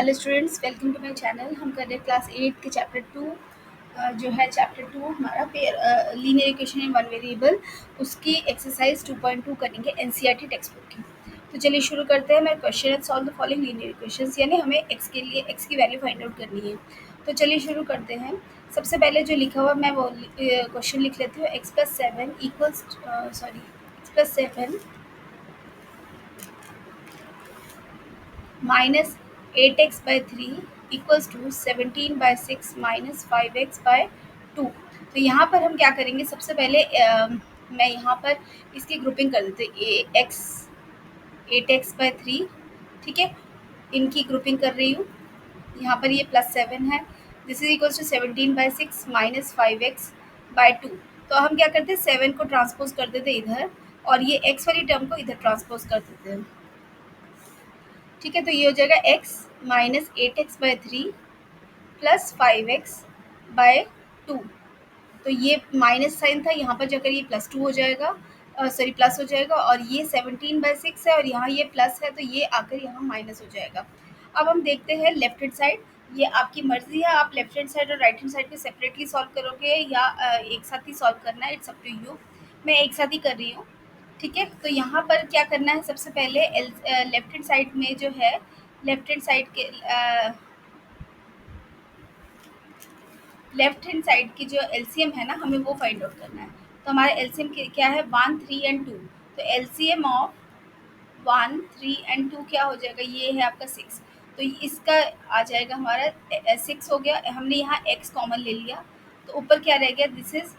Hello students, welcome to my channel. हम कर रहे हैं क्लास 8 के चैप्टर 2 जो है चैप्टर 2 हमारा linear equation in one variable, उसकी एक्सरसाइज 2.2 करेंगे एनसीईआरटी टेक्स्ट बुक की। तो चलिए शुरू करते हैं। मैं क्वेश्चन है solve the following linear equations, यानी हमें एक्स के लिए एक्स की वैल्यू फाइंड आउट करनी है। तो चलिए शुरू करते हैं। सबसे पहले जो लिखा हुआ मैं वो क्वेश्चन लिख लेती हूँ। X plus seven equals x plus seven minus 8x/3 equals to 17/6 minus 5x/2। तो यहाँ पर हम क्या करेंगे, सबसे पहले मैं यहाँ पर इसकी ग्रुपिंग कर देती हूँ। एक्स 8x/3, ठीक है, इनकी ग्रुपिंग कर रही हूँ। यहाँ पर ये +7 है। This is equals to 17/6 minus 5x/2। तो हम क्या करते हैं, 7 को ट्रांसपोज कर देते इधर, और ये x वाली टर्म को इधर ट्रांसपोज कर देते हैं। ठीक है, तो ये हो जाएगा x minus 8x/3 plus 5x/2। तो ये माइनस साइन था, यहाँ पर जाकर ये +2 हो जाएगा, प्लस हो जाएगा। और ये 17/6 है और यहाँ ये प्लस है, तो ये आकर यहाँ माइनस हो जाएगा। अब हम देखते हैं लेफ्ट हैंड साइड। ये आपकी मर्जी है, आप लेफ्ट हैंड साइड और राइट हैंड साइड को सेपरेटली सॉल्व करोगे या एक साथ ही सॉल्व करना है, इट्स अप टू यू। मैं एक साथ ही कर रही हूँ। ठीक है, तो यहाँ पर क्या करना है, सबसे पहले लेफ्ट हैंड साइड में जो है, लेफ्ट हैंड साइड के लेफ्ट हैंड साइड की जो एलसीएम है ना, हमें वो फाइंड आउट करना है। तो हमारा एलसीएम क्या है, 1, 3 एंड 2। तो एलसीएम ऑफ 1, 3 एंड 2 क्या हो जाएगा, ये है आपका 6। तो इसका आ जाएगा हमारा 6 हो गया। हमने यहाँ x कॉमन ले लिया, तो ऊपर क्या रह गया, this is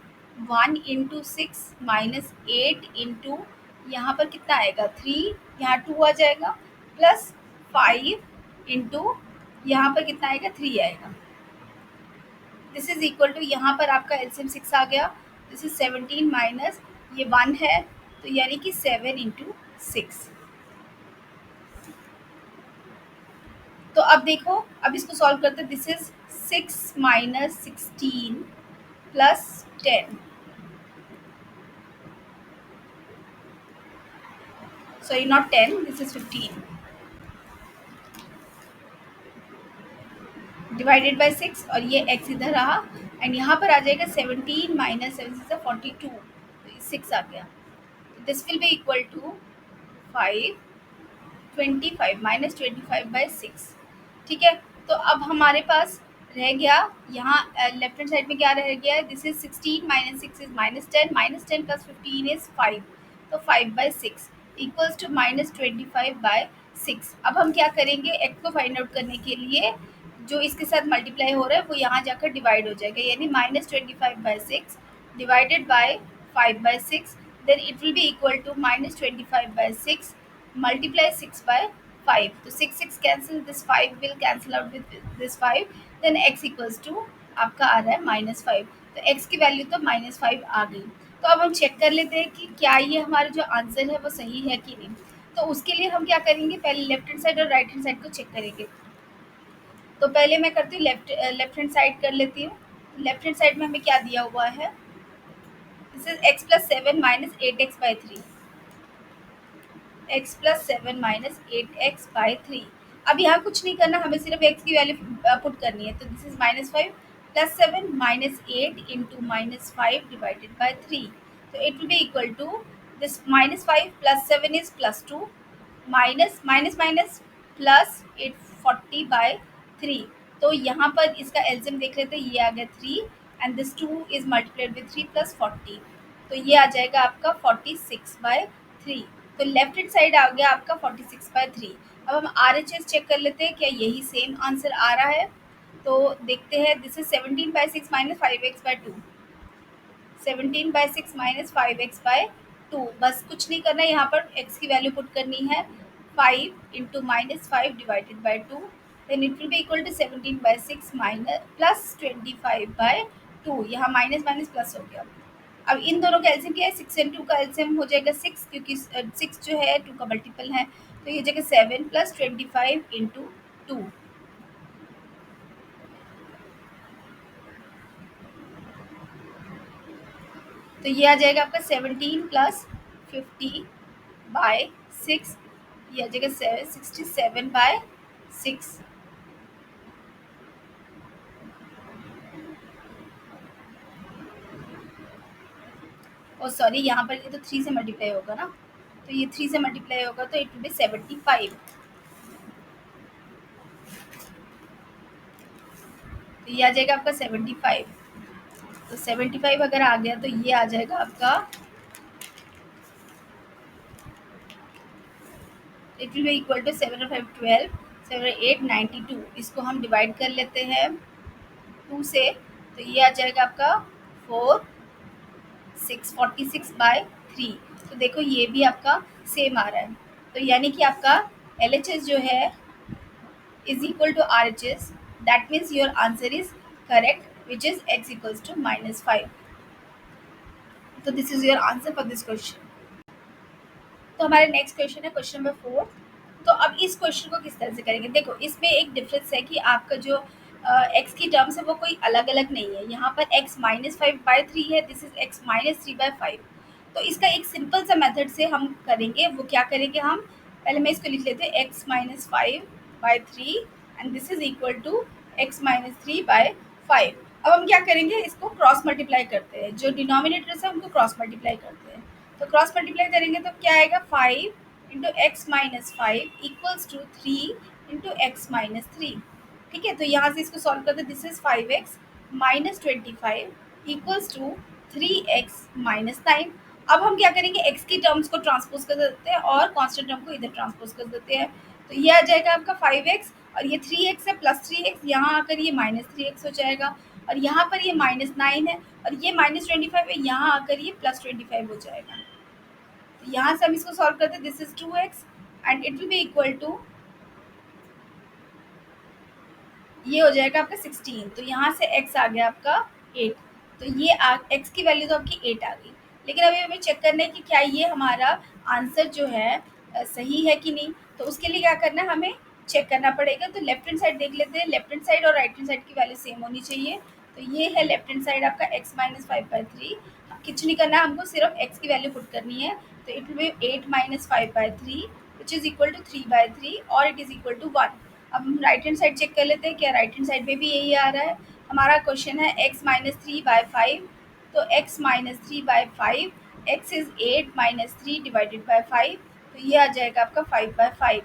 1 into 6 minus 8 into, यहाँ पर कितना आएगा 3, यहाँ 2 आ जाएगा, प्लस 5 इंटू, यहाँ पर कितना आएगा 3 आएगा। दिस इज इक्वल टू, यहाँ पर आपका एलसीएम 6 आ गया। दिस इज 17 माइनस ये 1 है, तो यानी कि 7 इंटू 6। तो अब देखो, अब इसको सॉल्व करते हैं। This is 6 minus 16 plus 10, sorry not 10, this is 15 divided by 6, और ये x इधर रहा, एंड यहाँ पर आ जाएगा 17 माइनस 7 से 42, तो 6 आ गया। This will be equal to 25 minus 25/6। ठीक है, तो अब हमारे पास रह गया यहाँ लेफ्ट हैंड साइड में क्या रह गया है, this is 16 minus 6 is -10, -10 plus 15 is 5, तो 5/6 इक्वल्स टू -25/6। अब हम क्या करेंगे, एक्स को फाइंड आउट करने के लिए जो इसके साथ मल्टीप्लाई हो रहा है वो यहाँ जाकर डिवाइड हो जाएगा, यानी -25/6 divided by 5/6, then it will be equal to -25/6 multiply 6/5. तो 6 cancel, this 5 will cancel out with this 5, then x equals to आपका आ रहा है -5। तो x की वैल्यू तो -5 आ गई। तो अब हम चेक कर लेते हैं कि क्या ये हमारा जो आंसर है वो सही है कि नहीं। तो उसके लिए हम क्या करेंगे, पहले लेफ्ट हैंड साइड और राइट हैंड साइड को चेक करेंगे। तो पहले मैं करती हूँ लेफ्ट हैंड साइड कर लेती हूँ। लेफ्ट हैंड साइड में हमें क्या दिया हुआ है, this is x plus 7 minus 8x/3, x plus 7 minus 8x/3। अब यहाँ कुछ नहीं करना, हमें सिर्फ x की वैल्यू पुट करनी है। तो this is -5 plus 7 minus 8 into -5 divided by 3। तो it will be equal to, this -5 plus 7 is +2, minus minus minus plus 840/3। तो यहाँ पर इसका एलसीएम देख लेते हैं, ये आ गया 3 and this 2 is multiplied with 3 plus 40, तो ये आ जाएगा आपका 46/3। तो लेफ्ट हैंड साइड आ गया आपका 46/3। अब हम RHS चेक कर लेते हैं, क्या यही सेम आंसर आ रहा है। तो देखते हैं, this is 17/6 minus 5x/2, 17/6 minus 5x/2। बस कुछ नहीं करना है, यहाँ पर x की वैल्यू पुट करनी है, 5 into -5 divided by 2, then it will be equal to 17/6 minus plus 25/2। यहाँ माइनस माइनस प्लस हो गया। अब इन दोनों का एलसीएम क्या है, 6 एंड 2 का एलसीएम हो जाएगा 6, क्योंकि 6 जो है 2 का मल्टीपल है। तो ये जगह 7 प्लस 25 इंटू 2, तो ये आ जाएगा आपका 17 प्लस 50/6, ये आ जाएगा 67/6। और सॉरी यहाँ पर ये तो 3 से मल्टीप्लाई होगा ना, तो ये 3 से मल्टीप्लाई होगा तो इट विल बी 75। तो ये आ जाएगा आपका 75। तो 75 अगर आ गया तो ये आ जाएगा आपका, it will be equal to 7 और 5 12, 7 और 8 92। इसको हम डिवाइड कर लेते हैं 2 से, तो ये आ जाएगा आपका 4 646/3। तो देखो ये भी आपका सेम आ रहा है। तो यानी कि आपका LHS जो है is equal to RHS, that means your answer is correct, which is x equals to -5. So this is your answer for this question. तो हमारे नेक्स्ट क्वेश्चन है क्वेश्चन नंबर 4। तो अब इस क्वेश्चन को किस तरह से करेंगे, देखो इसमें एक डिफरेंस है कि आपका जो एक्स की टर्म्स है वो कोई अलग अलग नहीं है। यहाँ पर x-5/3 है, दिस इज x-3/5। तो इसका एक सिंपल सा मेथड से हम करेंगे, वो क्या करेंगे, हम पहले मैं इसको लिख लेते हैं x-5/3 and this is equal to x-3/5। अब हम क्या करेंगे, इसको क्रॉस मल्टीप्लाई करते हैं, जो डिनोमिनेटर्स है उनको क्रॉस मल्टीप्लाई करते हैं। तो क्रॉस मल्टीप्लाई करेंगे तो क्या आएगा, 5 × x-5 इक्वल्स टू 3 × x-3। ठीक है, तो यहाँ से इसको सॉल्व करते, this is 5x-25 equals to 3x-9। अब हम क्या करेंगे, x की टर्म्स को ट्रांसपोज कर देते हैं और कांस्टेंट टर्म को इधर ट्रांसपोज कर देते हैं। तो ये आ जाएगा आपका 5x, और ये 3x है प्लस 3x, यहाँ आकर ये -3x हो जाएगा, और यहाँ पर ये -9 है, और ये -25 है, यहाँ आकर ये +25 हो जाएगा। तो यहाँ से हम इसको सॉल्व करते हैं, this is 2x and it will be equal to, ये हो जाएगा आपका 16। तो यहाँ से x आ गया आपका 8। तो ये x की वैल्यू तो आपकी 8 आ गई, लेकिन अभी हमें चेक करना है कि क्या ये हमारा आंसर जो है सही है कि नहीं। तो उसके लिए क्या करना है, हमें चेक करना पड़ेगा। तो लेफ्ट हैंड साइड देख लेते हैं, लेफ्ट हैंड साइड और राइट हैंड साइड की वैल्यू सेम होनी चाहिए। तो ये है लेफ्ट हैंड साइड आपका x-5/3। कुछ नहीं करना है, हमको सिर्फ x की वैल्यू पुट करनी है। तो it will be 8-5/3 which is equal to 3/3 और इट इज इक्वल टू 1। अब हम राइट हैंड साइड चेक कर लेते हैं, क्या राइट हैंड साइड में भी यही आ रहा है। हमारा क्वेश्चन है x-3/5। तो x-3/5, x is 8-3 divided by 5, तो ये आ जाएगा आपका 5/5।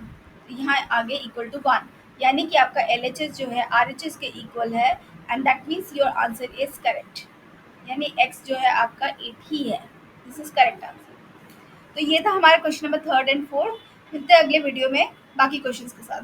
तो यहाँ आगे इक्वल टू 1, यानी कि आपका LHS जो है RHS के इक्वल है, and that means your answer is correct, यानी x जो है आपका 8 ही है। This is correct answer. तो ये था हमारा क्वेश्चन नंबर 3 और 4। मिलते हैं अगले वीडियो में बाकी क्वेश्चंस के साथ।